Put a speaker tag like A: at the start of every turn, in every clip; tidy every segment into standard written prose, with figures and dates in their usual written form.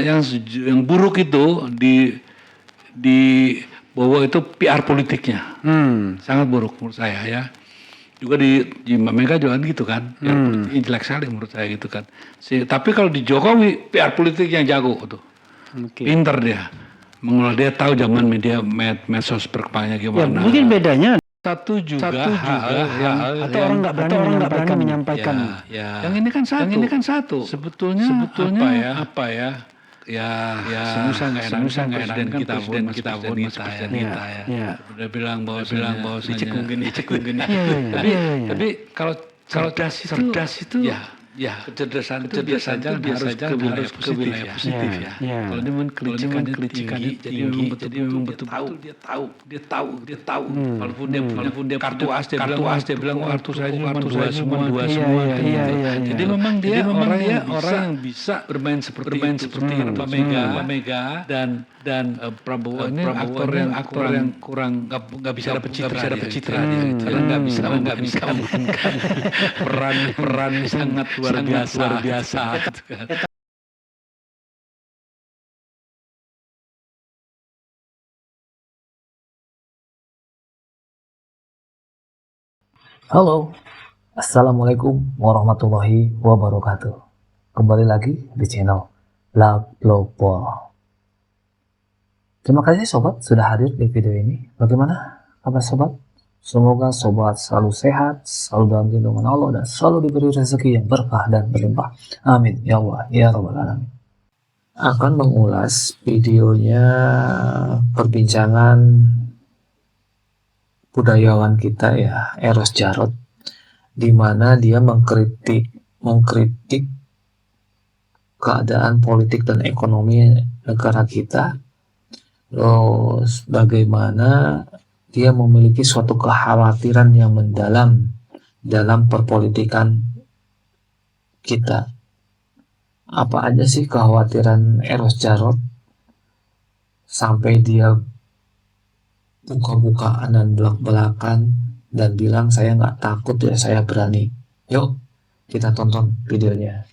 A: yang buruk itu di bahwa itu PR politiknya, sangat buruk menurut saya ya. Juga di Mbak Mega juga kan gitu kan, PR politik jelek sekali menurut saya gitu kan. Tapi kalau di Jokowi PR politik yang jago tuh, pinter dia, mengolah, dia tahu zaman medsos berkembangnya
B: Ya,
A: gimana.
B: mungkin bedanya
A: Satu juga hal
B: atau orang nggak berani menyampaikan.
A: Ya. Yang ini kan satu. Sebetulnya apa ya? Ya, semusa nggak enak presiden kita pun ya. Udah bilang bahwa dicek mungkin. Tapi kalau cerdas itu ya kecerdasan itu biasanya harus ke wilayah positif ya. Kalau dia kelicikannya tinggi, jadi memang betul-betul dia tahu. Walaupun dia kartu as dia bilang kartu saya cuma dua semua. Jadi memang dia orang yang bisa bermain seperti Mbak Mega dan Prabowo ini aktor yang kurang nggak bisa dapat citra dia gitu. Nggak bisa memainkan peran sangat luar biasa gitu kan.
C: Halo, Assalamualaikum warahmatullahi wabarakatuh. Kembali lagi di channel Blog Global. Terima kasih sobat sudah hadir di video ini. Bagaimana kabar sobat? Semoga sobat selalu sehat, selalu dalam lindungan Allah, dan selalu diberi rezeki yang berkah dan berlimpah. Amin ya Allah ya Rabbal Alamin. Akan mengulas videonya perbincangan budayawan kita ya, Eros Djarot, di mana dia mengkritik keadaan politik dan ekonomi negara kita, terus bagaimana dia memiliki suatu kekhawatiran yang mendalam dalam perpolitikan kita. Apa aja sih kekhawatiran Eros Djarot sampai dia buka-bukaan dan belak-belakan dan bilang saya nggak takut ya, saya berani. Yuk kita tonton videonya.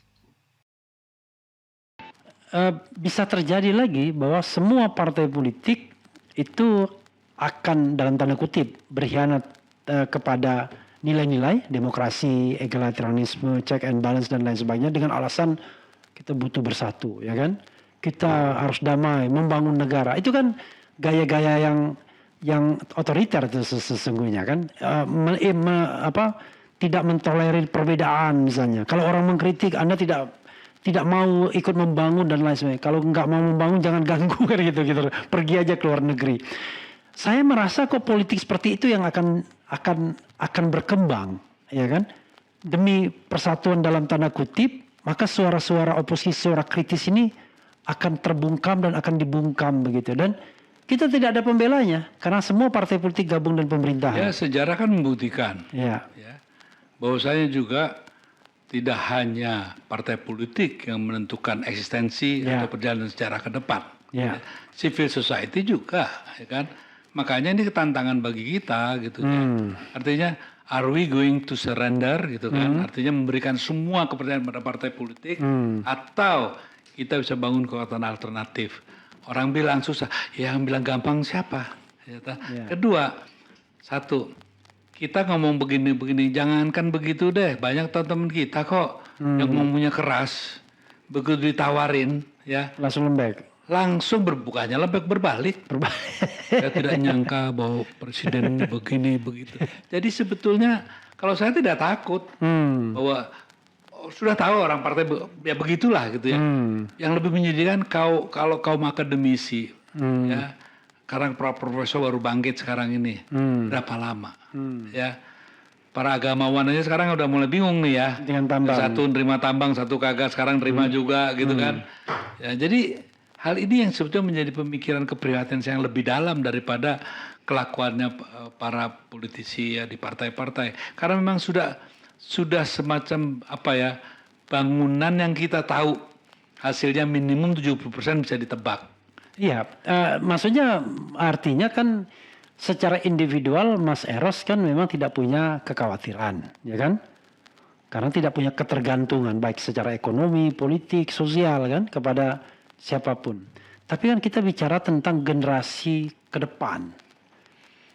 B: Bisa terjadi lagi bahwa semua partai politik itu akan dalam tanda kutip berkhianat kepada nilai-nilai demokrasi, egalitarianisme, check and balance dan lain sebagainya dengan alasan kita butuh bersatu, ya kan? Kita harus damai, membangun negara. Itu kan gaya-gaya yang otoriter itu sesungguhnya kan, tidak mentolerir perbedaan misalnya. Kalau orang mengkritik, Anda tidak mau ikut membangun dan lain sebagainya. Kalau nggak mau membangun jangan ganggu kan gitu. Pergi aja ke luar negeri. Saya merasa kok politik seperti itu yang akan berkembang, ya kan? Demi persatuan dalam tanda kutip, maka suara-suara oposisi, suara kritis ini akan terbungkam dan akan dibungkam begitu. Dan kita tidak ada pembelanya karena semua partai politik gabung dan pemerintahan.
A: Ya, sejarah kan membuktikan. Ya. Bahwasanya juga tidak hanya partai politik yang menentukan eksistensi atau perjalanan sejarah ke depan. Civil society juga, ya kan? Makanya ini tantangan bagi kita gitu ya. Artinya are we going to surrender gitu kan? Artinya memberikan semua kepercayaan pada partai politik atau kita bisa bangun kekuatan alternatif. Orang bilang susah, yang bilang gampang siapa? Kedua, satu, kita ngomong begini-begini, jangankan begitu deh. Banyak teman-teman kita kok yang ngomongnya keras, begitu ditawarin, ya
B: langsung lembek.
A: Langsung bukannya lembek, berbalik. Saya tidak nyangka bahwa presiden begini begitu. Jadi sebetulnya kalau saya tidak takut bahwa sudah tahu orang partai ya begitulah gitu ya. Yang lebih menyedihkan kalau kaum akademisi ya. Sekarang profesor baru bangkit sekarang ini. Berapa lama? Ya. Para agamawan aja sekarang udah mulai bingung nih ya.
B: Dengan tambang.
A: Satu nerima tambang, satu kagak, sekarang nerima juga gitu kan. Ya, jadi hal ini yang sebetulnya menjadi pemikiran keprihatinan yang lebih dalam daripada kelakuannya para politisi ya di partai-partai. Karena memang sudah semacam bangunan yang kita tahu hasilnya minimum 70% bisa ditebak.
B: Iya, maksudnya artinya kan secara individual Mas Eros kan memang tidak punya kekhawatiran, ya kan? Karena tidak punya ketergantungan baik secara ekonomi, politik, sosial kan kepada siapapun. Tapi kan kita bicara tentang generasi ke depan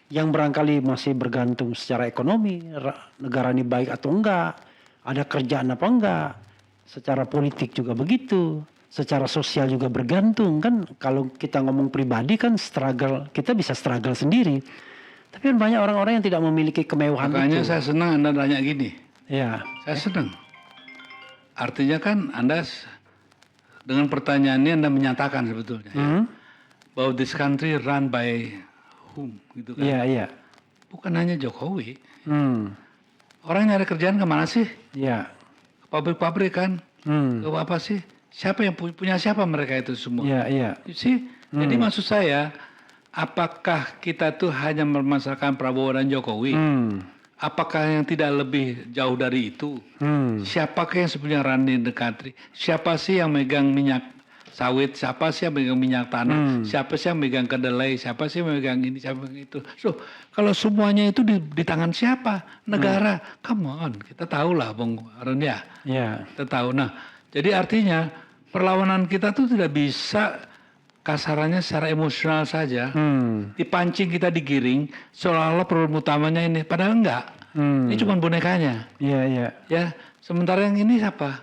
B: yang barangkali masih bergantung secara ekonomi, negara ini baik atau enggak, ada kerjaan apa enggak, secara politik juga begitu, secara sosial juga bergantung kan. Kalau kita ngomong pribadi kan struggle, kita bisa struggle sendiri. Tapi kan banyak orang-orang yang tidak memiliki kemewahan
A: Makanya
B: itu.
A: saya senang Anda nanya gini.
B: Ya,
A: Saya senang. Artinya kan Anda dengan pertanyaan ini Anda menyatakan sebetulnya ya, bahwa this country run by whom gitu kan.
B: iya, iya.
A: Bukan hanya Jokowi.
B: Hmm,
A: Orang nyari kerjaan kemana sih?
B: iya.
A: Ke pabrik-pabrik kan?
B: Hmm,
A: Ke apa sih? Siapa yang punya siapa mereka itu semua?
B: iya, iya.
A: You see? Jadi maksud saya, apakah kita tuh hanya memasarkan Prabowo dan Jokowi?
B: Hmm,
A: Apakah yang tidak lebih jauh dari itu?
B: hmm,
A: Siapakah yang sebenarnya running the country? Siapa sih yang megang minyak sawit? Siapa sih yang megang minyak tanah? Siapa sih yang megang kedelai? Siapa sih yang megang ini? Siapa yang itu? So, kalau semuanya itu di tangan siapa? Negara. Come on, kita tahu lah, Bung Arun ya.
B: iya.
A: Kita tahu. Nah, jadi artinya perlawanan kita tuh tidak bisa kasarannya secara emosional saja. Dipancing kita digiring seolah-olah problem utamanya ini. Padahal enggak. Ini cuma bonekanya.
B: Iya, iya.
A: Ya, sementara yang ini siapa?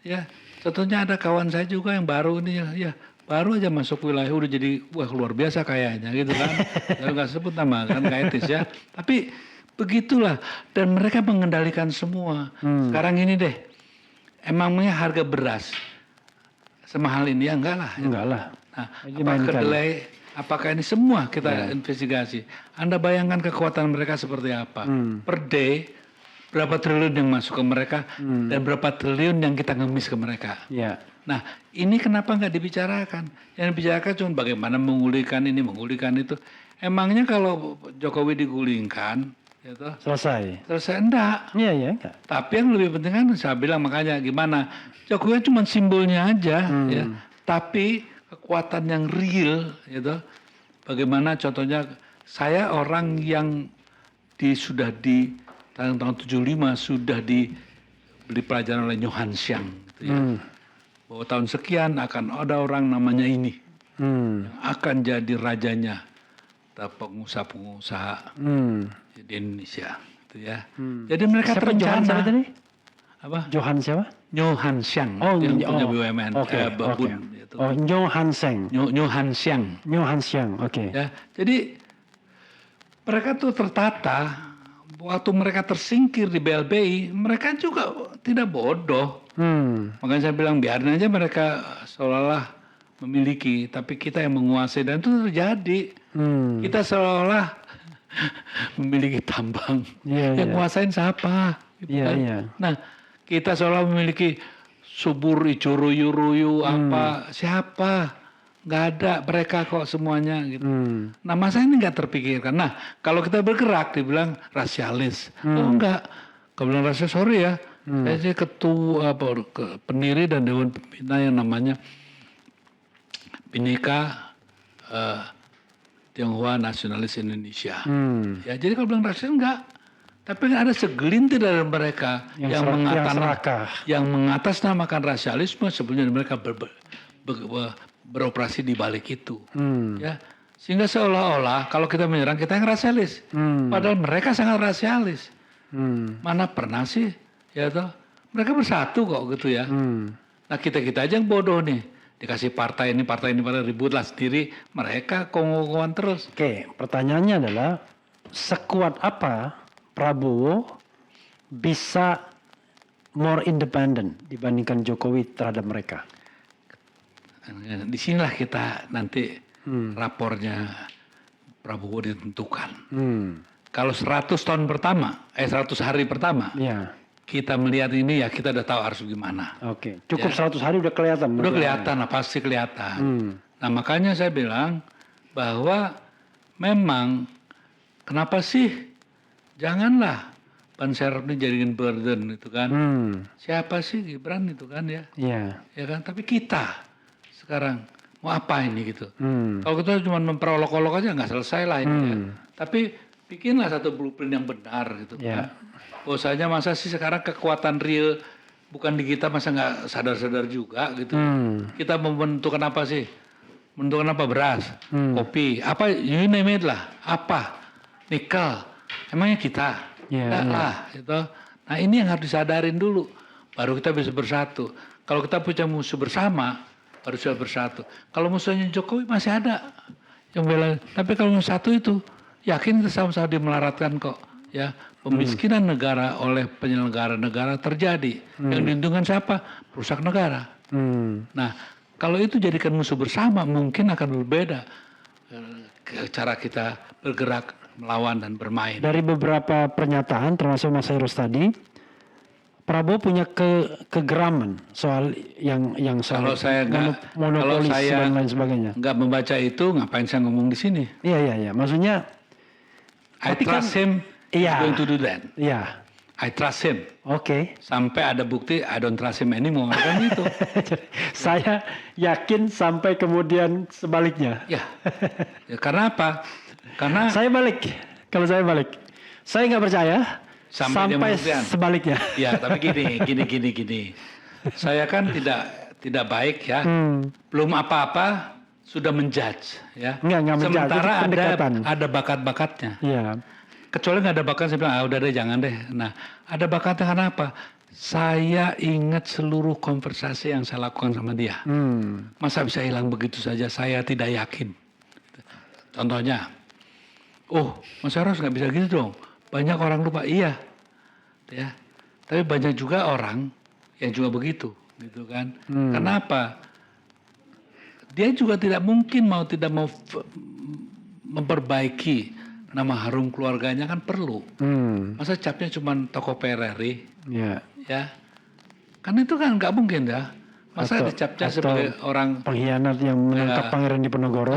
A: Ya, contohnya ada kawan saya juga yang baru ini ya baru aja masuk wilayah udah jadi wah luar biasa kayaknya gitu kan. Saya nggak sebut nama kan nggak etis ya. Tapi begitulah dan mereka mengendalikan semua. Sekarang ini deh, emangnya harga beras semahal ini ya enggak lah.
B: Enggak lah.
A: Nah, apakah kedelai, apakah ini semua kita investigasi. Anda bayangkan kekuatan mereka seperti apa. Per day, berapa triliun yang masuk ke mereka, dan berapa triliun yang kita ngemis ke mereka.
B: Iya.
A: Nah, ini kenapa nggak dibicarakan? Yang dibicarakan cuma bagaimana menggulingkan ini, menggulingkan itu. Emangnya kalau Jokowi digulingkan, gitu,
B: Selesai.
A: selesai enggak?
B: Iya, iya, enggak.
A: Tapi yang lebih penting kan saya bilang makanya gimana, Jokowi cuma simbolnya aja, ya. Tapi kekuatan yang real, gitu. Bagaimana contohnya saya orang yang sudah di tahun 75 sudah diberi pelajaran oleh Johan Xiang, gitu ya. Bahwa tahun sekian akan ada orang namanya ini yang akan jadi rajanya pengusaha-pengusaha di Indonesia, gitu ya. Jadi mereka
B: Siapa Johan siapa tadi?
A: apa?
B: Johan siapa?
A: Johan Xiang
B: Oh,
A: yang punya
B: oh.
A: BUMN,
B: Oke,
A: Babun,
B: oke.
A: gitu.
B: Oh, Johan Seng.
A: Johan Xiang.
B: Johan Xiang, oke.
A: Ya, jadi mereka tuh tertata. Waktu mereka tersingkir di BLBI, mereka juga tidak bodoh. Makanya saya bilang biarin aja mereka seolah-olah memiliki, tapi kita yang menguasai dan itu terjadi. Kita seolah-olah memiliki tambang.
B: Iya,
A: Yang
B: iya.
A: nguasain siapa? Gitu
B: Iya,
A: kan?
B: iya.
A: Nah, kita seolah memiliki subur, icuruyu-ruyu, apa, siapa? Nggak ada, mereka kok semuanya gitu. Nah, masa ini nggak terpikirkan. Nah, kalau kita bergerak dibilang rasialis. Oh enggak, kalau bilang rasialis, sorry ya. Saya sih ketua pendiri dan dewan pembina yang namanya Bhinneka Tionghoa Nasionalis Indonesia. Ya, jadi kalau bilang rasialis enggak. Tapi ada segelintir dari mereka yang mengatasnamakan rasialisme, sebenarnya mereka beroperasi di balik itu, ya, sehingga seolah-olah kalau kita menyerang kita yang rasialis, padahal mereka sangat rasialis. Mana pernah sih, ya toh, mereka bersatu kok gitu ya. Nah kita aja yang bodoh nih, dikasih partai ini pada ributlah sendiri, mereka kongkongan terus.
B: Oke, pertanyaannya adalah sekuat apa Prabowo bisa more independent dibandingkan Jokowi terhadap mereka?
A: Di sinilah kita nanti rapornya Prabowo ditentukan. Kalau 100 tahun pertama, 100 hari pertama,
B: Ya.
A: kita melihat ini ya kita udah tahu harus gimana.
B: Oke, cukup 100 hari udah kelihatan.
A: Udah kelihatan lah, pasti kelihatan. Nah makanya saya bilang bahwa memang kenapa sih janganlah Ban Serap ini jadiin burden itu kan. Siapa sih Gibran itu kan ya.
B: Iya.
A: Ya kan, tapi kita sekarang mau apa ini gitu. Kalau kita cuma memperolok-olok aja nggak selesai lah ini ya. Tapi bikinlah satu blueprint yang benar gitu kan. Bahwasanya masa sih sekarang kekuatan real bukan di kita, masa nggak sadar-sadar juga gitu. Kita menentukan apa sih? Menentukan apa? Beras, kopi, apa, you name it lah, apa, nikel, emangnya kita? Enggak lah, gitu. Nah ini yang harus disadarin dulu, baru kita bisa bersatu. Kalau kita punya musuh bersama, baru bisa bersatu. Kalau musuhnya Jokowi masih ada yang bela, tapi kalau satu itu, yakin kita sama-sama dimelaratkan kok. Ya, pemiskinan negara oleh penyelenggara negara terjadi. Yang diuntungkan siapa? Perusak negara. Nah, kalau itu jadikan musuh bersama, mungkin akan berbeda cara kita bergerak, melawan dan bermain.
B: Dari beberapa pernyataan, termasuk Mas Heros tadi, Prabowo punya kegeraman soal yang soal
A: Kalau saya
B: monopolis dan lain sebagainya.
A: Nggak membaca itu, ngapain saya ngomong di sini?
B: Iya. Maksudnya,
A: I trust him.
B: Iya.
A: Going to do that.
B: Iya.
A: I trust him.
B: Oke.
A: Sampai ada bukti I don't trust him anymore. Kan itu.
B: Saya yakin sampai kemudian sebaliknya.
A: Ya. Karena apa? Karena
B: Saya balik. Kalau saya balik. Saya nggak percaya sampai sebaliknya.
A: Ya, tapi gini. Saya kan tidak baik ya. Belum apa-apa sudah menjudge ya.
B: Nggak menjudge.
A: Sementara ada bakat-bakatnya.
B: Iya.
A: Kecuali nggak ada bakat, saya bilang, udah deh jangan deh. Nah, ada bakatnya karena apa? Saya ingat seluruh konversasi yang saya lakukan sama dia. Masa bisa hilang begitu saja? Saya tidak yakin. Contohnya, Mas Eros nggak bisa gitu dong. Banyak orang lupa, iya. Ya. Tapi banyak juga orang yang juga begitu, gitu kan? Kenapa? Dia juga tidak mungkin tidak mau memperbaiki nama harum keluarganya, kan perlu. Masa capnya cuma toko PRRI? Ya. Kan itu kan nggak mungkin ya. Masa dicapnya sebagai orang
B: pengkhianat yang menangkap Pangeran Diponegoro?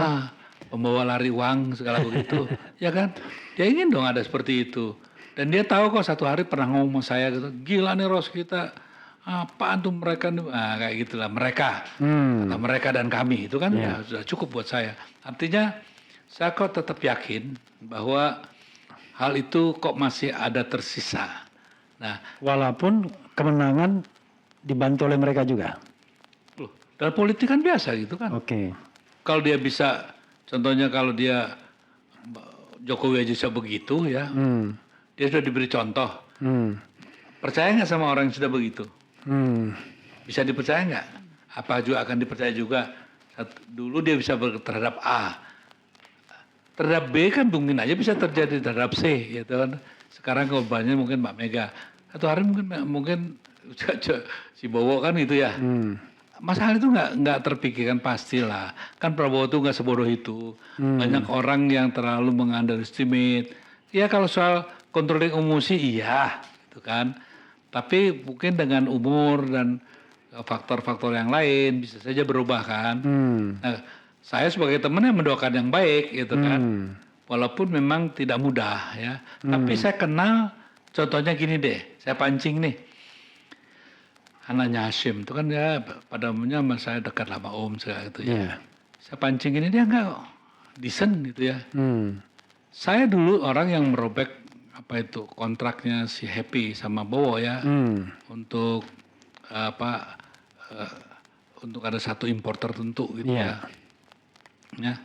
A: Pembawa lari uang segala begitu. Ya kan? Dia ingin dong ada seperti itu. Dan dia tahu kok satu hari pernah ngomong sama saya gitu, gila nih Ros kita, apaan tuh mereka, kayak gitulah mereka. Atau mereka dan kami, itu kan sudah cukup buat saya. Artinya saya kok tetap yakin bahwa hal itu kok masih ada tersisa. Nah,
B: walaupun kemenangan dibantu oleh mereka juga.
A: Loh, dalam politik kan biasa gitu kan.
B: Oke.
A: Kalau dia bisa, contohnya kalau dia Jokowi aja bisa begitu ya, dia sudah diberi contoh. Percaya nggak sama orang yang sudah begitu? Bisa dipercaya nggak? Apa juga akan dipercaya juga? Dulu dia bisa terhadap A. Terhadap B kan mungkin aja bisa terjadi terhadap C, gitu kan. Sekarang korbannya mungkin Mbak Mega. Satu hari mungkin si Bowo kan gitu ya. Masalah itu nggak terpikirkan pastilah. Kan Prabowo itu nggak sebodoh itu. Banyak orang yang terlalu mengunderestimate. Ya kalau soal controlling emosi iya, gitu kan. Tapi mungkin dengan umur dan faktor-faktor yang lain bisa saja berubah kan. Nah, saya sebagai teman yang mendoakan yang baik gitu kan. Walaupun memang tidak mudah ya. Tapi saya kenal, contohnya gini deh, saya pancing nih. Anaknya Hashim itu kan ya pada umumnya saya dekat sama Om segala gitu ya. Saya pancing ini dia enggak decent gitu ya. Saya dulu orang yang merobek kontraknya si Happy sama Bowo ya. Untuk untuk ada satu impor tertentu gitu ya. Ya.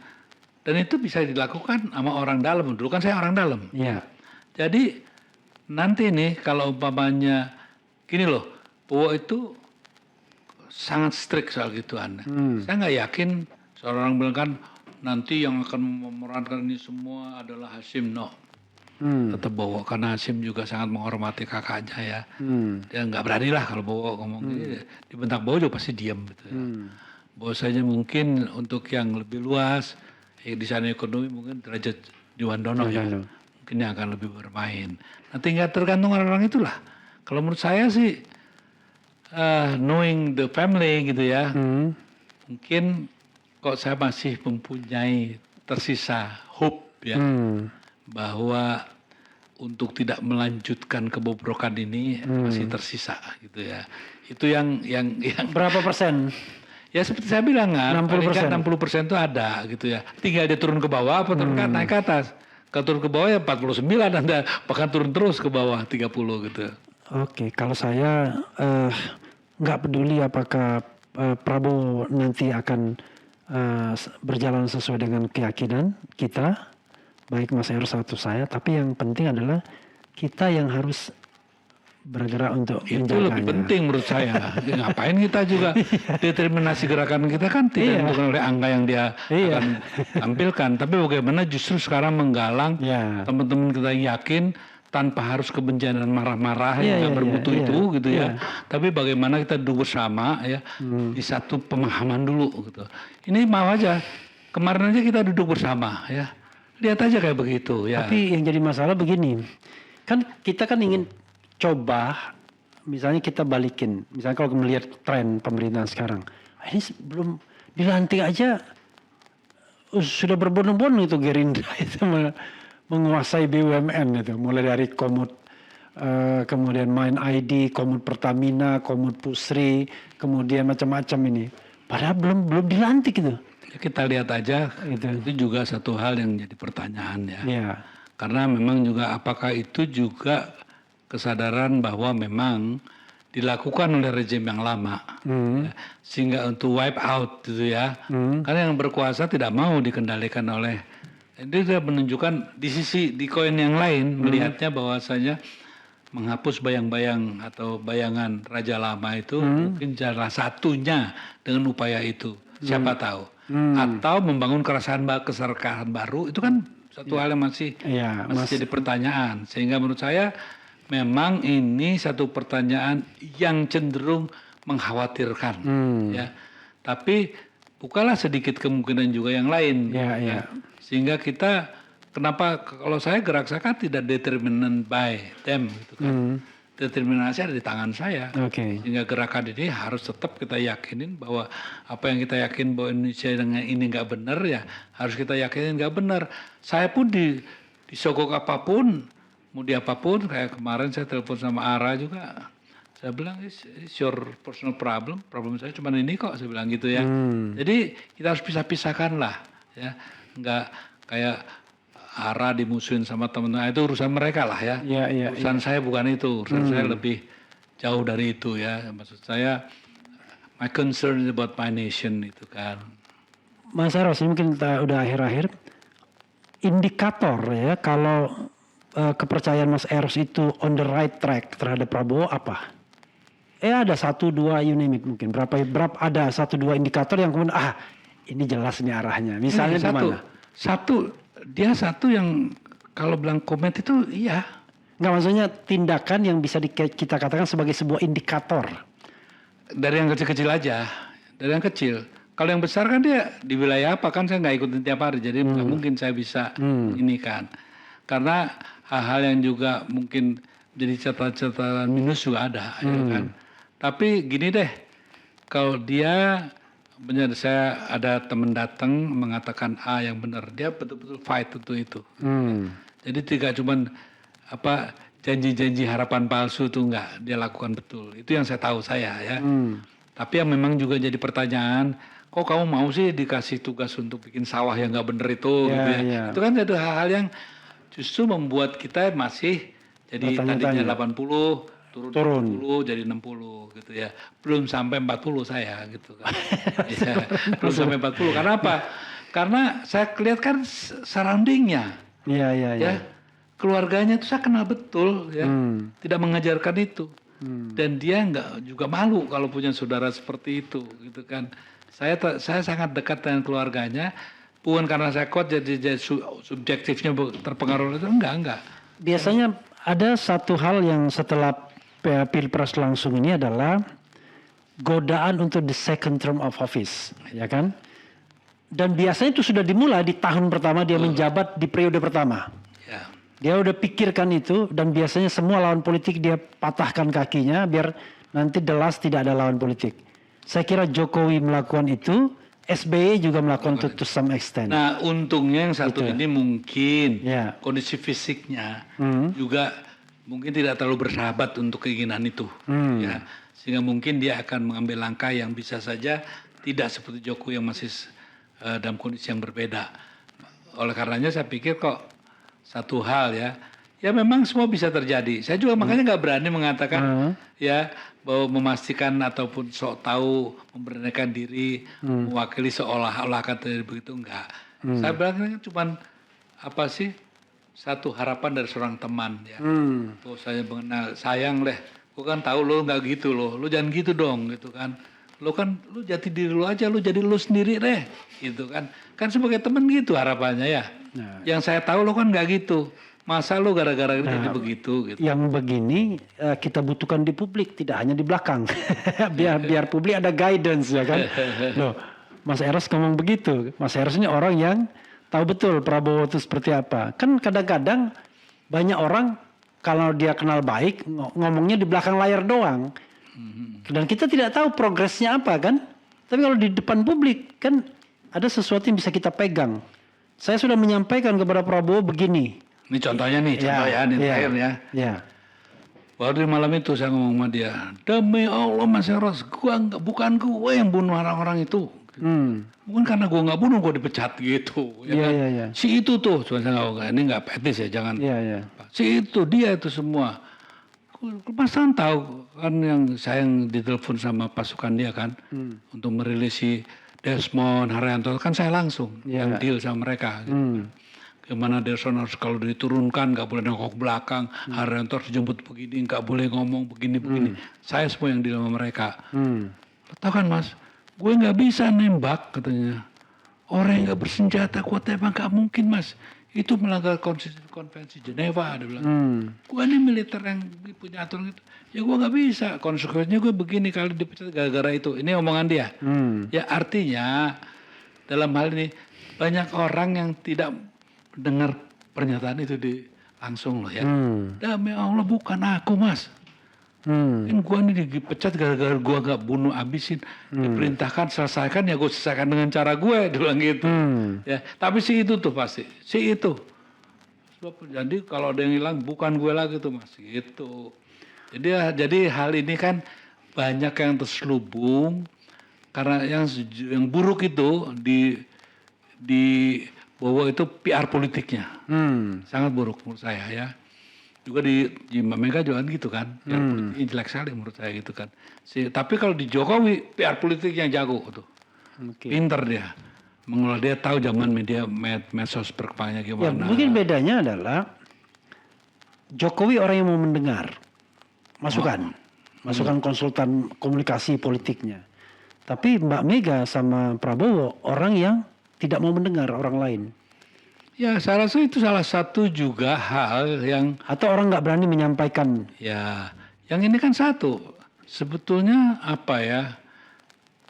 A: Dan itu bisa dilakukan sama orang dalam. Dulu kan saya orang dalam. Jadi nanti nih kalau umpamanya gini loh, Bowo itu sangat strict soal gituan. Saya nggak yakin seorang bilang kan nanti yang akan memerankan ini semua adalah Hashim. No. Tetap Bowo karena Hashim juga sangat menghormati kakaknya ya. Dia nggak berani lah kalau Bowo ngomong gini. Dibentak Bowo juga pasti diam gitu ya. Bahwasanya mungkin untuk yang lebih luas, desain ekonomi mungkin derajat Juwandono ya. Mungkin yang akan lebih bermain. Nah tinggal tergantung orang-orang itulah. Kalau menurut saya sih, knowing the family gitu ya, mungkin kok saya masih mempunyai tersisa hope ya, bahwa untuk tidak melanjutkan kebobrokan ini masih tersisa gitu ya. Itu yang
B: berapa persen?
A: Ya seperti saya bilang kan,
B: 60%.
A: 60% itu ada gitu ya. Tinggal dia turun ke bawah atau naik ke atas. Kalau turun ke bawah ya 49, Anda bahkan turun terus ke bawah 30 gitu.
B: Oke, kalau saya nggak peduli apakah Prabowo nanti akan berjalan sesuai dengan keyakinan kita, baik Mas Eros atau saya, tapi yang penting adalah kita yang harus bergerak untuk
A: Itu
B: menjaganya.
A: lebih penting menurut saya. Ngapain kita juga determinasi gerakan kita kan tidak ditentukan oleh angka yang dia akan tampilkan, tapi bagaimana justru sekarang menggalang teman-teman kita yang yakin tanpa harus kebencian dan marah-marah yang nggak bermutu itu gitu ya. Tapi bagaimana kita duduk bersama ya di satu pemahaman dulu gitu. Ini mau aja kemarin aja kita duduk bersama ya. Lihat aja kayak begitu ya.
B: Tapi yang jadi masalah begini, kan kita kan ingin coba, misalnya kita balikin, misalnya kalau melihat tren pemerintahan sekarang, ini belum dilantik aja sudah berbondong-bondong itu Gerindra itu menguasai BUMN itu, mulai dari Komut, kemudian Main ID, Komut Pertamina, Komut Pusri, kemudian macam-macam ini, padahal belum dilantik itu.
A: Kita lihat aja, itu juga satu hal yang jadi pertanyaan ya. Karena memang juga apakah itu juga kesadaran bahwa memang dilakukan oleh rejim yang lama, ya, sehingga untuk wipe out gitu ya. Karena yang berkuasa tidak mau dikendalikan oleh, itu sudah menunjukkan di koin yang lain melihatnya bahwasanya menghapus bayang-bayang atau bayangan raja lama itu mungkin salah satunya dengan upaya itu, siapa tahu. Atau membangun keserakahan baru, itu kan satu hal yang masih jadi pertanyaan. Sehingga menurut saya memang ini satu pertanyaan yang cenderung mengkhawatirkan, ya. Tapi bukalah sedikit kemungkinan juga yang lain, ya. Sehingga kita, kenapa kalau saya gerak saya kan tidak determined by them, gitu kan. Determinasi ada di tangan saya, sehingga gerakan ini harus tetap kita yakinin bahwa apa yang kita yakin bahwa Indonesia dengan ini nggak benar ya harus kita yakinin nggak benar. Saya pun disogok apapun. Mau di apapun, kayak kemarin saya telepon sama Ara juga, saya bilang it's your personal problem saya cuma ini kok, saya bilang gitu ya. Jadi kita harus pisah-pisahkan lah, ya, nggak kayak Ara dimusuhin sama teman-teman, itu urusan mereka lah ya. Urusan saya bukan itu, urusan saya lebih jauh dari itu ya. Maksud saya, my concern is about my nation itu kan.
B: Mas Eros, mungkin kita udah akhir-akhir, indikator ya kalau kepercayaan Mas Eros itu on the right track terhadap Prabowo apa? Ada 1-2 you name it mungkin. Berapa ada 1-2 indikator yang kemudian ini jelas nih arahnya. Misalnya di mana?
A: Dia satu yang kalau bilang koment itu iya.
B: Nggak, maksudnya tindakan yang bisa kita katakan sebagai sebuah indikator.
A: Dari yang kecil-kecil aja. Dari yang kecil. Kalau yang besar kan dia di wilayah apa kan saya nggak ikutin tiap hari. Jadi nggak mungkin saya bisa ini kan. Karena hal-hal yang juga mungkin jadi catatan minus juga ada, ya kan. Tapi gini deh, kalau dia, saya ada teman datang mengatakan yang benar, dia betul-betul fight untuk itu. Jadi tidak cuman janji-janji harapan palsu itu enggak, dia lakukan betul. Itu yang saya tahu saya ya. Tapi yang memang juga jadi pertanyaan, kok kamu mau sih dikasih tugas untuk bikin sawah yang nggak benar itu, gitu ya. Itu kan ada hal-hal yang justru membuat kita masih jadi tadinya 80 turun 20 jadi 60 gitu ya. Belum sampai 40 saya gitu kan. Ya, belum sampai 40. Karena apa? Karena saya lihat kan surroundingnya. Ya. Keluarganya itu saya kenal betul ya. Tidak mengajarkan itu. Dan dia enggak juga malu kalau punya saudara seperti itu gitu kan. Saya sangat dekat dengan keluarganya. Bukan karena saya kuat jadi subjektifnya terpengaruh itu, enggak.
B: Biasanya ada satu hal yang setelah Pilpres langsung ini adalah godaan untuk the second term of office, ya kan? Dan biasanya itu sudah dimulai di tahun pertama dia menjabat di periode pertama. Dia udah pikirkan itu dan biasanya semua lawan politik dia patahkan kakinya biar nanti the last tidak ada lawan politik. Saya kira Jokowi melakukan itu. SBY juga melakukan to some extent.
A: Nah, untungnya yang satu ini mungkin kondisi fisiknya juga mungkin tidak terlalu bersahabat untuk keinginan itu, ya. Sehingga mungkin dia akan mengambil langkah yang bisa saja tidak seperti Jokowi yang masih dalam kondisi yang berbeda. Oleh karenanya saya pikir kok satu hal ya, Ya memang semua bisa terjadi. Saya juga makanya nggak berani mengatakan ya bahwa memastikan ataupun sok tahu memberanikan diri mewakili seolah-olah kata begitu enggak. Saya bilang cuma apa sih satu harapan dari seorang teman ya. Bahwa saya mengenal sayang deh. Gue kan tahu lo nggak gitu lo jangan gitu dong gitu kan. Lu jati diri lu aja, lu jadi lu sendiri deh gitu kan. Kan sebagai teman gitu harapannya ya. Yang saya tahu lo kan nggak gitu. Masa lo gara-gara jadi begitu gitu.
B: Yang begini kita butuhkan di publik, tidak hanya di belakang. biar publik ada guidance ya kan. Loh, Mas Eros ngomong begitu. Mas Eros ini orang yang tahu betul Prabowo itu seperti apa. Kan kadang-kadang banyak orang kalau dia kenal baik ngomongnya di belakang layar doang. Dan kita tidak tahu progresnya apa kan. Tapi kalau di depan publik kan ada sesuatu yang bisa kita pegang. Saya sudah menyampaikan kepada Prabowo begini.
A: Ini contohnya nih, terakhir ya.
B: Ya.
A: Baru di malam itu saya ngomong sama dia, demi Allah Mas Eros, bukan gue yang bunuh orang-orang itu. Bukan karena gue nggak bunuh, gue dipecat gitu.
B: Iya.
A: Si itu tuh, cuma saya nggak, ini nggak etis ya, jangan.
B: Iya.
A: Si itu, dia itu semua. Mas Tan tahu kan yang saya ditelepon sama pasukan dia kan, untuk merilis si Desmond Haryanto, kan saya langsung yang deal sama mereka. Gitu. Gimana Desmond harus kalau diturunkan nggak boleh nengok belakang, Haryanto harus dijemput begini, nggak boleh ngomong begini. Saya semua yang deal sama mereka. Tahu kan Mas, gue nggak bisa nembak katanya. Orang yang nggak bersenjata kuat tembak nggak mungkin Mas. Itu melanggar konvensi Geneva, dia bilang. Gue ini militer yang punya aturan gitu. Ya gue nggak bisa. Konsekuensinya gue begini kali dipecat gara-gara itu. Ini omongan dia. Ya artinya dalam hal ini banyak orang yang tidak dengar pernyataan itu langsung loh ya. Demi Allah bukan aku Mas. Kan gue ini dipecat gara-gara gue gak bunuh abisin. Diperintahkan selesaikan ya gue selesaikan dengan cara gue. Dia bilang gitu. Ya, tapi si itu tuh pasti. Si itu. Jadi kalau ada yang hilang bukan gue lagi tuh Mas. Gitu. Jadi hal ini kan banyak yang terselubung. Karena yang buruk itu bahwa itu PR politiknya. Sangat buruk menurut saya ya. Juga di Mbak Mega juga gitu kan. PR politik intelek sekali menurut saya gitu kan. Tapi kalau di Jokowi PR politiknya jago tuh. Pinter dia. Mengolah dia tahu zaman medsos berkembangnya gimana.
B: Ya, mungkin bedanya adalah Jokowi orang yang mau mendengar masukan. Masukan konsultan komunikasi politiknya. Tapi Mbak Mega sama Prabowo orang yang tidak mau mendengar orang lain.
A: Ya saya rasa itu salah satu juga hal yang...
B: Atau orang nggak berani menyampaikan.
A: Ya yang ini kan satu. Sebetulnya apa ya.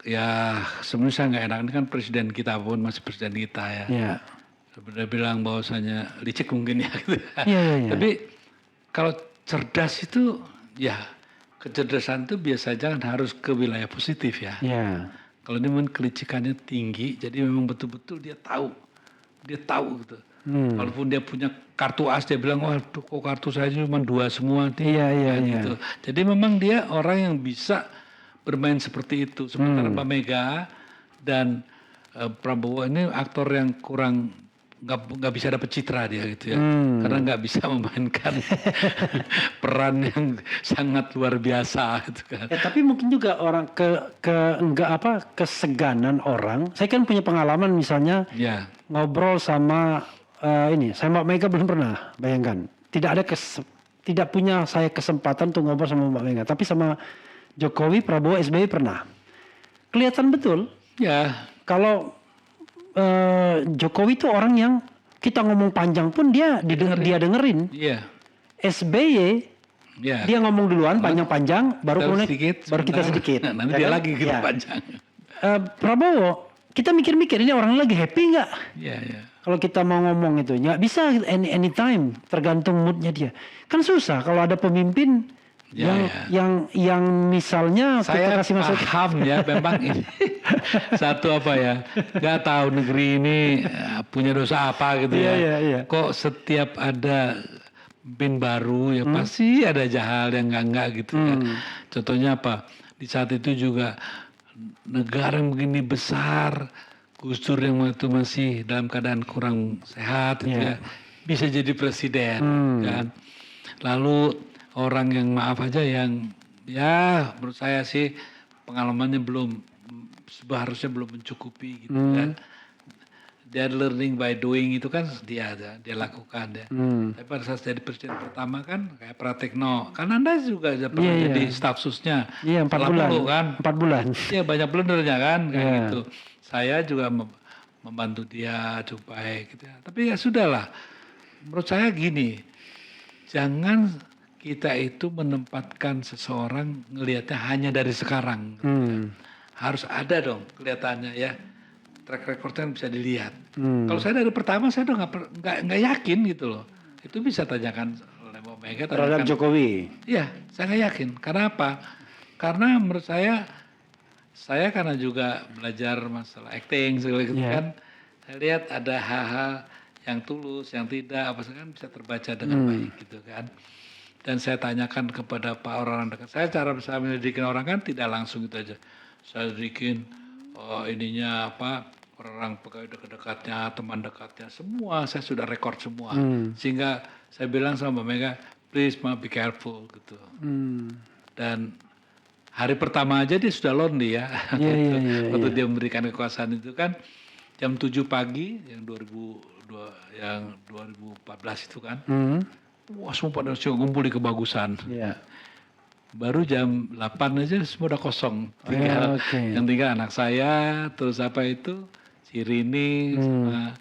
A: Ya sebenarnya saya nggak enak. Ini kan presiden kita pun masih presiden kita ya.
B: Ya.
A: Sebenarnya bilang bahwasanya licik mungkin ya. Gitu.
B: Ya.
A: Tapi kalau cerdas itu ya kecerdasan itu biasanya kan harus ke wilayah positif ya.
B: Ya.
A: Kalau dia memang kelicikannya tinggi, jadi memang betul-betul dia tahu gitu. Walaupun dia punya kartu as, dia bilang, wah kok kartu saya cuma 2 semua.
B: Iya.
A: Gitu. Jadi memang dia orang yang bisa bermain seperti itu. Sementara Mbak Mega dan Prabowo ini aktor yang kurang nggak bisa dapet citra dia gitu ya, karena nggak bisa memainkan peran yang sangat luar biasa gitu kan.
B: Ya, tapi mungkin juga orang keseganan orang. Saya kan punya pengalaman misalnya ngobrol sama saya Mbak Mega belum pernah, bayangkan. Tidak punya saya kesempatan untuk ngobrol sama Mbak Mega, tapi sama Jokowi, Prabowo, SBY pernah. Kelihatan betul.
A: Ya.
B: Kalau Jokowi itu orang yang kita ngomong panjang pun dia dengerin.
A: Iya.
B: SBY dia ngomong duluan panjang-panjang, baru kita sedikit.
A: Nanti dia lagi gitu panjang.
B: Prabowo kita mikir-mikir ini orang lagi happy nggak?
A: Iya.
B: Kalau kita mau ngomong itu nggak bisa anytime, tergantung moodnya dia. Kan susah kalau ada pemimpin yang misalnya
A: saya
B: kita kasih
A: paham ya, memang ini satu apa ya, nggak tahu negeri ini punya dosa apa gitu ya. Kok setiap ada pemimpin baru ya pasti ada hal yang enggak gitu ya. Contohnya apa? Di saat itu juga negara yang begini besar, Gus Dur yang waktu masih dalam keadaan kurang sehat gitu ya. bisa jadi presiden kan. Lalu orang yang maaf aja yang ya menurut saya sih pengalamannya seharusnya belum mencukupi gitu kan. Dia learning by doing itu kan dia lakukan ya. Tapi pada saat jadi presiden pertama kan kayak Pratikno, kan Anda juga pernah jadi staf susnya.
B: Iya, 4 bulan.
A: Kan?
B: 4 bulan.
A: Iya, banyak blendernya kan kayak gitu. Saya juga membantu dia supaya gitu ya. Tapi ya sudahlah. Menurut saya gini, jangan kita itu menempatkan seseorang ngelihatnya hanya dari sekarang. Harus ada dong kelihatannya ya. Track recordnya bisa dilihat. Kalau saya dari pertama saya udah nggak yakin gitu loh. Itu bisa tanyakan oleh Mbak Mega.
B: Terhadap Jokowi.
A: Iya, saya nggak yakin. Karena apa? Karena menurut saya karena juga belajar masalah acting segala gitu kan. Saya lihat ada hal-hal yang tulus, yang tidak, apa kan bisa terbaca dengan baik gitu kan. Dan saya tanyakan kepada Pak orang dekat saya, cara saya menyelidikin orang kan tidak langsung gitu aja. Saya selidikin ininya apa, orang pegawai dekat-dekatnya, teman dekatnya, semua saya sudah rekord semua. Sehingga saya bilang sama Mbak Mega, please Ma, be careful gitu. Dan hari pertama aja dia sudah lonely ya. Waktu dia memberikan kekuasaan itu kan jam 7 pagi yang 2014 itu kan. Wah semua pada ngumpul di Kebagusan. Baru jam 8 aja semua udah kosong. Yang tinggal anak saya, terus apa itu, si Rini, sama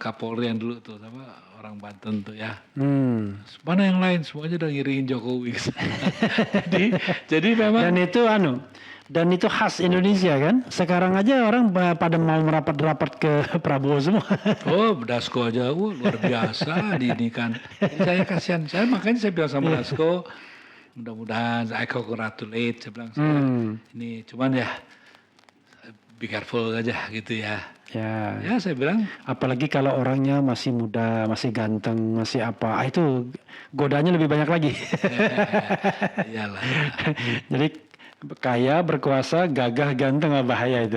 A: Kapolri yang dulu tuh, sama orang Banten tuh ya. Mana yang lain, semuanya udah ngiringin Jokowi. jadi memang.
B: Dan itu khas Indonesia kan. Sekarang aja orang pada mau merapat-rapat ke Prabowo semua.
A: Oh, Dasko aja, luar biasa ini kan. Jadi saya kasihan, makanya saya bilang sama Dasko, mudah-mudahan I congratulate, saya bilang ini cuman ya be careful aja gitu ya. Ya saya bilang.
B: Apalagi kalau orangnya masih muda, masih ganteng, masih apa, itu godanya lebih banyak lagi.
A: Iyalah.
B: Jadi kaya, berkuasa, gagah, ganteng, bahaya itu.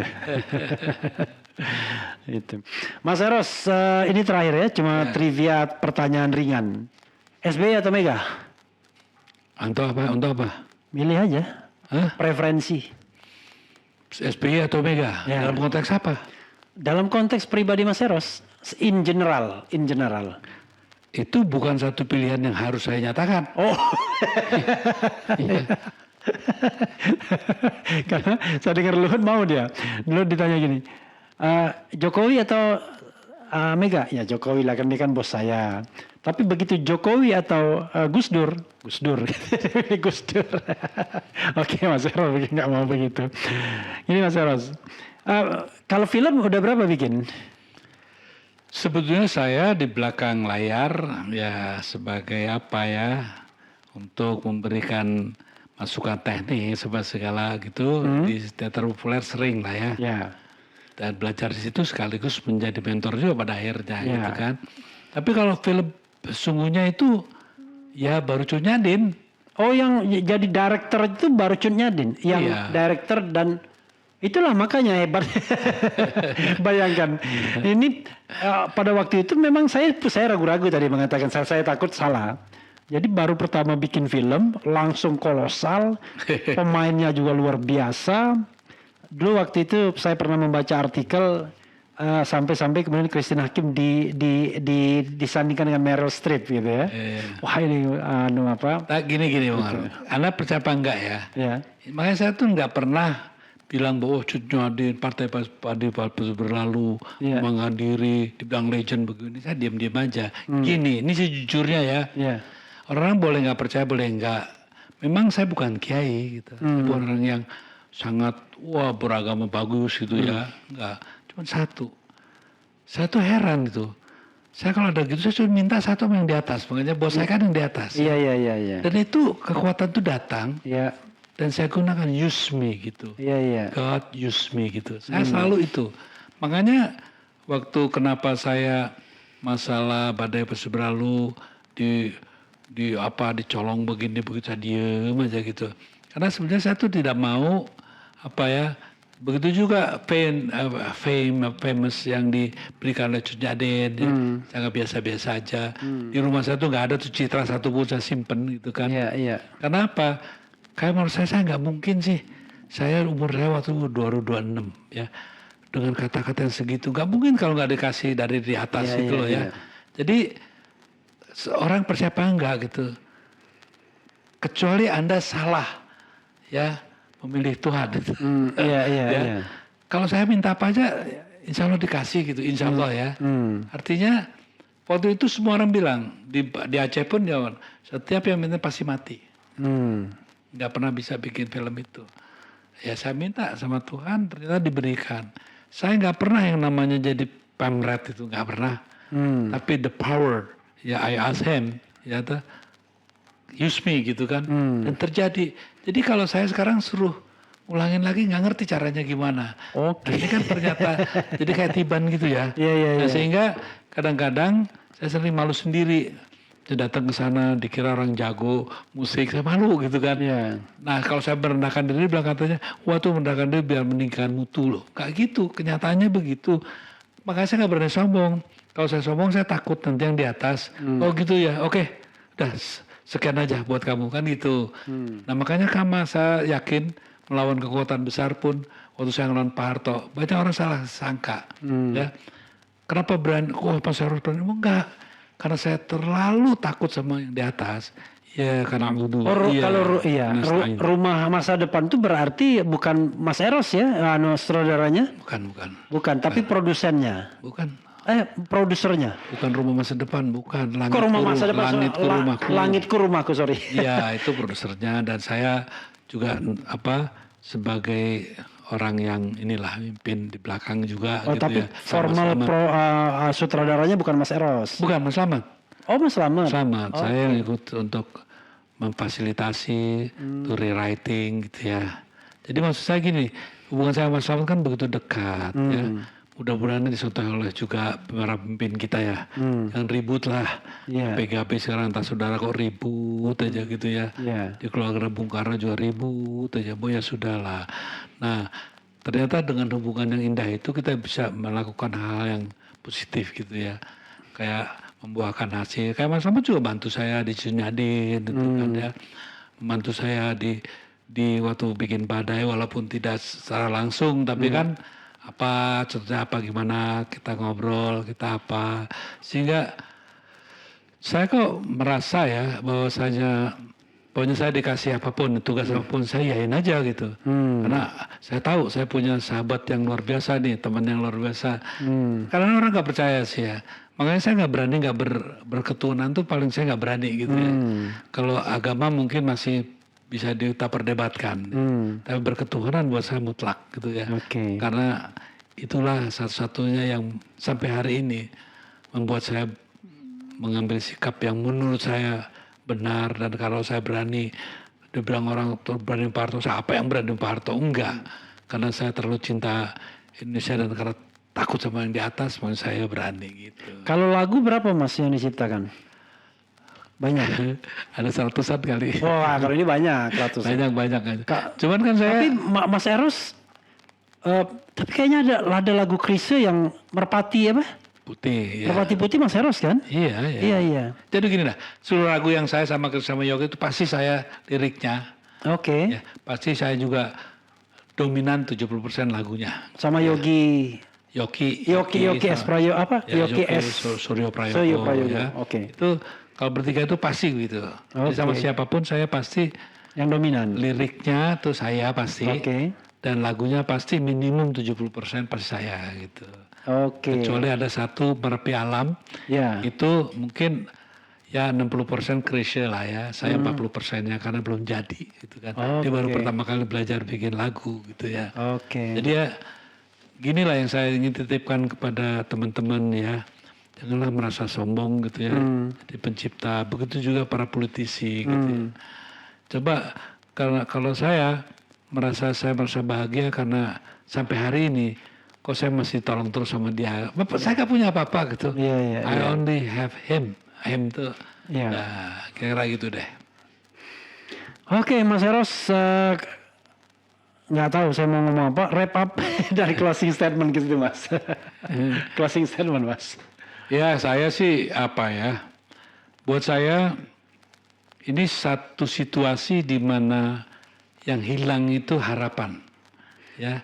B: Itu. Mas Eros, ini terakhir ya, cuma trivia pertanyaan ringan. SBY atau Mega?
A: Untuk apa?
B: Milih aja. Preferensi.
A: SBY atau Mega? Dalam konteks apa?
B: Dalam konteks pribadi Mas Eros, in general.
A: Itu bukan satu pilihan yang harus saya nyatakan.
B: Oh. Karena saya dengar Luhut mau dia. Luhut ditanya gini, Jokowi atau Mega? Ya Jokowi lah, kan dia kan bos saya. Tapi begitu Jokowi atau Gus Dur. Gus Dur. Oke Mas Eros nggak mau begitu. Ini Mas Eros. Kalau film udah berapa bikin?
A: Sebetulnya saya di belakang layar ya sebagai apa ya, untuk memberikan masukan teknik segala gitu di teater populer sering lah ya. Dan belajar di situ sekaligus menjadi mentor juga pada akhirnya gitu kan. Tapi kalau film sesungguhnya itu ya baru Cut Nyadin.
B: Oh yang jadi director itu baru Cut Nyadin. Yang director dan itulah makanya hebat. Bayangkan. Ini pada waktu itu memang saya ragu-ragu tadi mengatakan saya takut salah. Jadi baru pertama bikin film, langsung kolosal, pemainnya juga luar biasa. Dulu waktu itu saya pernah membaca artikel sampai kemudian Christine Hakim disandingkan dengan Meryl Streep gitu ya. Wah ini apa?
A: Nah, gini Bang. Anda percaya apa enggak ya? Makanya saya tuh enggak pernah bilang bahwa Cut Nyadin partai berlalu menghadiri dibilang legend begini. Saya diam-diam aja. Gini, ini sejujurnya ya. Orang boleh nggak percaya, boleh nggak. Memang saya bukan kiai gitu. Orang yang sangat beragama bagus gitu ya. Nggak. Cuma satu. Saya tuh heran gitu. Saya kalau ada gitu saya cuma minta satu yang di atas. Makanya bos saya kan yang di atas.
B: Iya.
A: Dan itu kekuatan tuh datang. Dan saya gunakan use me gitu. God use me gitu. Saya selalu itu. Makanya waktu kenapa saya masalah badai pasti berlalu dicolong begini begitu saya diem aja gitu. Karena sebenarnya saya tuh tidak mau Begitu juga famous yang diberikan oleh Cut Nyaden, ya, sangat biasa-biasa aja. Di rumah saya tuh nggak ada tuh citra satu pun saya simpen gitu kan.
B: Iya.
A: Kenapa? Kayak menurut saya nggak mungkin sih. Saya umur saya waktu 26 ya. Dengan kata-kata yang segitu. Nggak mungkin kalau nggak dikasih dari di atas itu loh ya. Jadi seorang percaya apa enggak gitu. Kecuali Anda salah ya memilih Tuhan.
B: Iya.
A: Kalau saya minta apa aja insya Allah dikasih gitu. Insya Allah ya. Artinya waktu itu semua orang bilang. Di Aceh pun ya, setiap yang minta pasti mati. Nggak pernah bisa bikin film itu. Ya saya minta sama Tuhan ternyata diberikan. Saya nggak pernah yang namanya jadi pamret itu, nggak pernah. Tapi the power, ya I ask him, ya tuh, use me gitu kan. Dan terjadi. Jadi kalau saya sekarang suruh ulangin lagi nggak ngerti caranya gimana. Nah, ini kan ternyata jadi kayak tiban gitu ya. Nah, sehingga kadang-kadang saya sering malu sendiri. Saya datang ke sana dikira orang jago musik, saya malu gitu kan. Nah kalau saya merendahkan diri bilang katanya, wah tuh merendahkan diri biar meningkatkan mutu loh. Kayak gitu, kenyataannya begitu. Makanya saya nggak berani sombong. Kalau saya sombong saya takut nanti yang di atas. Oh gitu ya, oke, udah sekian aja buat kamu kan gitu. Nah makanya saya yakin melawan kekuatan besar pun waktu saya ngelawan Pak Harto banyak orang salah sangka. Ya, kenapa berani? Pas saya harus berani? Enggak. Karena saya terlalu takut sama yang di atas. Ya karena
B: kalau rumah masa depan itu berarti bukan Mas Eros ya, saudaranya? Bukan, tapi produsennya.
A: Bukan.
B: Produsernya.
A: Bukan rumah masa depan, bukan.
B: Langitku rumahku, sorry.
A: Iya, itu produsernya dan saya juga sebagai orang yang inilah mimpin di belakang juga gitu
B: tapi
A: ya.
B: Formal sutradaranya bukan Mas Eros.
A: Bukan, Mas Slamet.
B: Oh, Mas Slamet.
A: Saya yang ikut untuk memfasilitasi to rewriting gitu ya. Jadi maksud saya gini, hubungan saya sama Mas Slamet kan begitu dekat ya. Mudah-mudahan disertai oleh juga para pemimpin kita ya. Yang ribut lah. PGP sekarang entah saudara kok ribut aja gitu ya. Di keluarga Bung Karno juga ribut aja. Ya sudah lah. Nah ternyata dengan hubungan yang indah itu kita bisa melakukan hal yang positif gitu ya. Kayak membuahkan hasil. Kayak Mas Slamet juga bantu saya di Sunyadin gitu kan ya. Membantu saya di waktu bikin badai walaupun tidak secara langsung. Tapi kan contohnya gimana kita ngobrol, kita apa. Sehingga saya kok merasa ya bahwasanya saya dikasih apapun, tugas apapun saya yain aja gitu. Karena saya tahu saya punya sahabat yang luar biasa nih, teman yang luar biasa. Karena orang nggak percaya sih ya. Makanya saya nggak berani berketurunan tuh paling saya nggak berani gitu ya. Kalau agama mungkin masih bisa kita perdebatkan. Tapi berketuhanan buat saya mutlak gitu ya. Karena itulah satu-satunya yang sampai hari ini membuat saya mengambil sikap yang menurut saya benar. Dan kalau saya berani, dibilang orang berani Pak Harto, siapa yang berani Pak Harto? Enggak. Karena saya terlalu cinta Indonesia dan karena takut sama yang di atas, makanya saya berani gitu.
B: Kalau lagu berapa Mas yang diciptakan? Banyak.
A: Ada 100-an kali.
B: Wah, kalau ini banyak, ratusan.
A: Banyak. Cuman kan saya.
B: Tapi Mas Eros, tapi kayaknya ada lagu Chrisye yang Merpati apa?
A: Putih. Ya.
B: Merpati Putih Mas Eros kan?
A: Iya. Jadi gini lah, seluruh lagu yang saya sama Yogi itu pasti saya liriknya. Ya, pasti saya juga dominan 70% lagunya.
B: Sama Yogi S. Prayogo apa? Yogi S.
A: Suryo Prayogo. Ya. Itu kalau bertiga itu pasti gitu. Jadi sama siapapun saya pasti
B: yang dominan.
A: Liriknya tuh saya pasti. Dan lagunya pasti minimum 70% pasti saya gitu. Kecuali ada satu Merapi Alam. Itu mungkin ya 60% Chrisye lah ya. Saya 40%-nya karena belum jadi gitu kan. Dia baru pertama kali belajar bikin lagu gitu ya. Jadi ya ginilah yang saya ingin titipkan kepada teman-teman ya. Janganlah merasa sombong gitu ya. Jadi pencipta, begitu juga para politisi gitu ya. Coba kalau saya merasa bahagia karena sampai hari ini kok saya masih tolong terus sama dia. Bapak saya gak punya apa-apa gitu. I only have him. Him tuh. Nah, kira-kira gitu deh.
B: Mas Eros, nggak tahu saya mau ngomong apa, wrap up dari closing statement gitu Mas. Closing statement Mas.
A: Ya saya sih buat saya ini satu situasi di mana yang hilang itu harapan. Ya,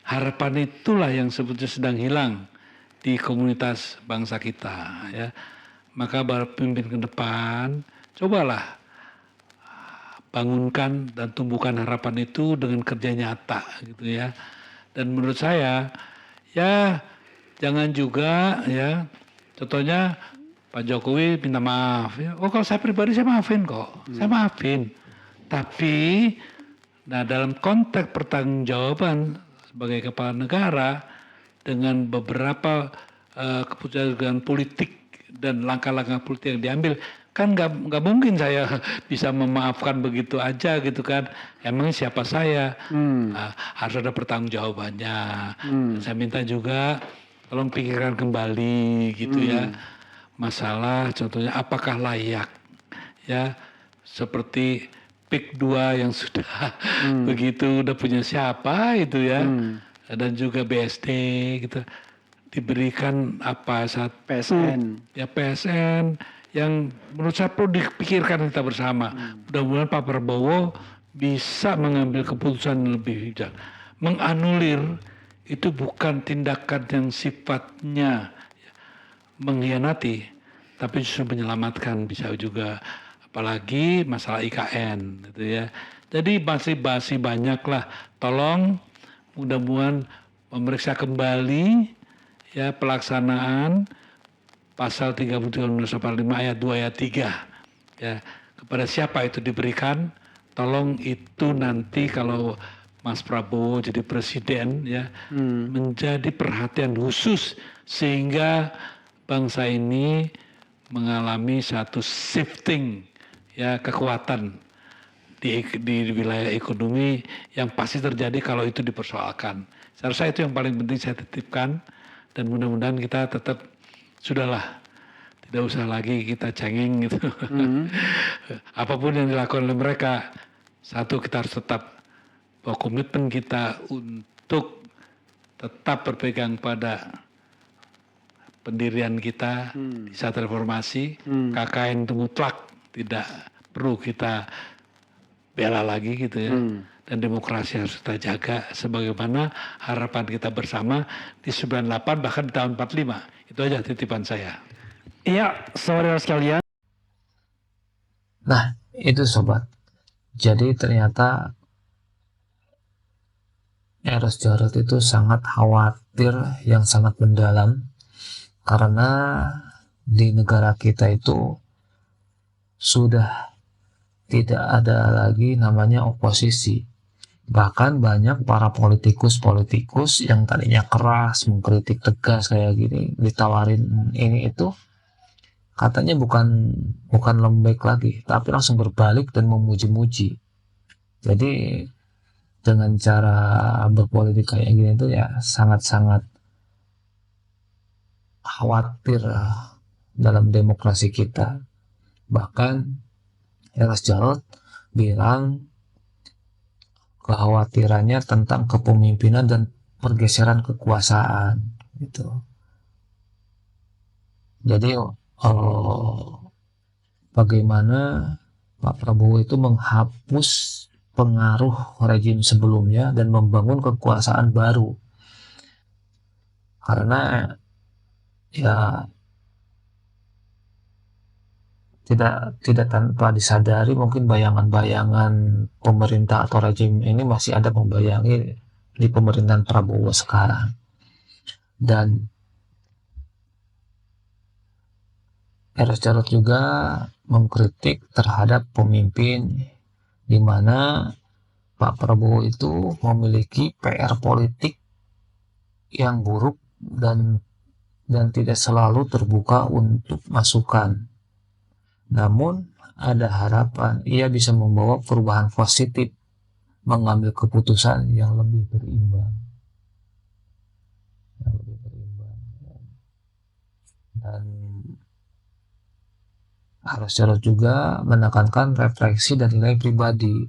A: harapan itulah yang sebetulnya sedang hilang di komunitas bangsa kita. Ya, maka para pemimpin ke depan, cobalah bangunkan dan tumbuhkan harapan itu dengan kerja nyata, gitu ya. Dan menurut saya, ya jangan juga ya, contohnya Pak Jokowi minta maaf. Ya. Oh kalau saya pribadi saya maafin kok, saya maafin. Tapi nah dalam konteks pertanggungjawaban sebagai kepala negara dengan beberapa keputusan politik dan langkah-langkah politik yang diambil, kan nggak mungkin saya bisa memaafkan begitu aja gitu kan. Emang siapa saya? Harus ada pertanggungjawabannya. Saya minta juga tolong pikirkan kembali gitu ya. Masalah contohnya apakah layak ya seperti PIK 2 yang sudah begitu udah punya siapa itu ya dan juga BSD gitu diberikan apa saat
B: PSN
A: ya PSN yang menurut saya perlu dipikirkan kita bersama. Mudah-mudahan Pak Prabowo bisa mengambil keputusan yang lebih bijak. Menganulir itu bukan tindakan yang sifatnya mengkhianati, tapi justru menyelamatkan bisa juga. Apalagi masalah IKN gitu ya. Jadi masih banyak lah. Tolong mudah-mudahan memeriksa kembali ya pelaksanaan pasal 33 Undang-Undang 45 ayat 2 ayat 3 ya kepada siapa itu diberikan. Tolong itu nanti kalau Mas Prabowo jadi presiden ya menjadi perhatian khusus sehingga bangsa ini mengalami satu shifting ya kekuatan di wilayah ekonomi yang pasti terjadi kalau itu dipersoalkan. Saya rasa itu yang paling penting saya titipkan dan mudah-mudahan kita tetap sudahlah tidak usah lagi kita cengeng gitu. Apapun yang dilakukan oleh mereka, satu kita harus tetap bahwa komitmen kita untuk tetap berpegang pada pendirian kita di saat reformasi, KKN itu mutlak tidak perlu kita bela lagi gitu ya. Dan demokrasi harus kita jaga sebagaimana harapan kita bersama di 98 bahkan di tahun 45. Itu aja titipan saya.
B: Iya, saudara sekalian.
C: Nah, itu sobat. Jadi ternyata Eros Jarod itu sangat khawatir yang sangat mendalam karena di negara kita itu sudah tidak ada lagi namanya oposisi. Bahkan banyak para politikus yang tadinya keras, mengkritik tegas kayak gini, ditawarin ini itu, katanya bukan lembek lagi, tapi langsung berbalik dan memuji-muji. Jadi dengan cara berpolitik kayak gini itu ya sangat-sangat khawatir dalam demokrasi kita. Bahkan Eros Jarod bilang kekhawatirannya tentang kepemimpinan dan pergeseran kekuasaan gitu. Jadi bagaimana Pak Prabowo itu menghapus pengaruh rejim sebelumnya dan membangun kekuasaan baru. Karena ya tidak tanpa disadari mungkin bayangan-bayangan pemerintah atau rejim ini masih ada membayangi di pemerintahan Prabowo sekarang. Dan Eros Jarod juga mengkritik terhadap pemimpin di mana Pak Prabowo itu memiliki PR politik yang buruk dan tidak selalu terbuka untuk masukan. Namun ada harapan ia bisa membawa perubahan positif, mengambil keputusan yang lebih berimbang. Dan Eros Jarod juga menekankan refleksi dan nilai pribadi.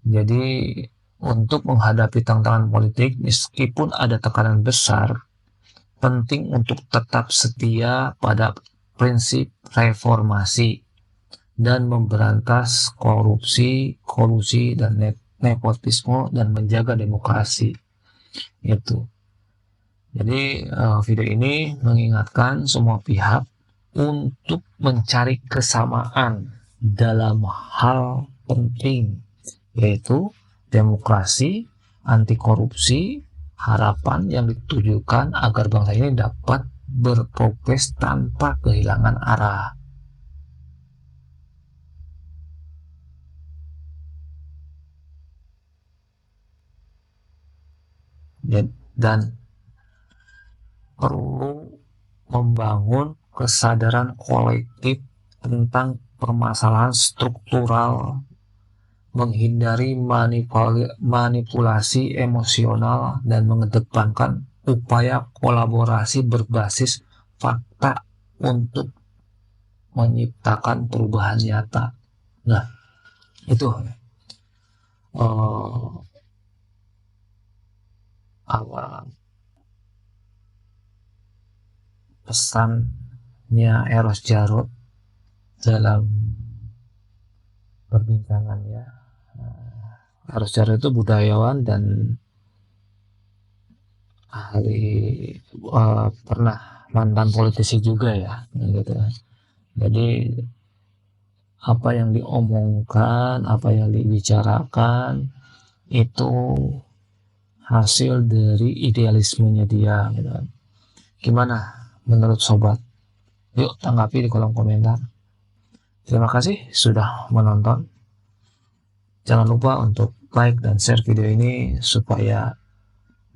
C: Jadi untuk menghadapi tantangan politik meskipun ada tekanan besar, penting untuk tetap setia pada prinsip reformasi dan memberantas korupsi, kolusi, dan nepotisme dan menjaga demokrasi. Itu. Jadi video ini mengingatkan semua pihak untuk mencari kesamaan dalam hal penting, yaitu demokrasi, anti korupsi, harapan yang ditujukan agar bangsa ini dapat berprogres tanpa kehilangan arah. Dan perlu membangun kesadaran kolektif tentang permasalahan struktural, menghindari manipulasi emosional, dan mengedepankan upaya kolaborasi berbasis fakta untuk menciptakan perubahan nyata. Nah, itu pesannya Eros Djarot dalam perbincangannya. Eros Djarot itu budayawan dan pernah mantan politisi juga ya, gitu. Jadi apa yang diomongkan, apa yang dibicarakan itu hasil dari idealismenya dia, gitu. Gimana menurut sobat? Yuk tanggapi di kolom komentar. Terima kasih sudah menonton. Jangan lupa untuk like dan share video ini supaya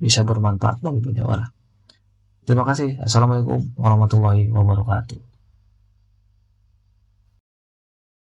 C: bisa bermanfaat bagi banyak orang. Terima kasih. Assalamualaikum warahmatullahi wabarakatuh.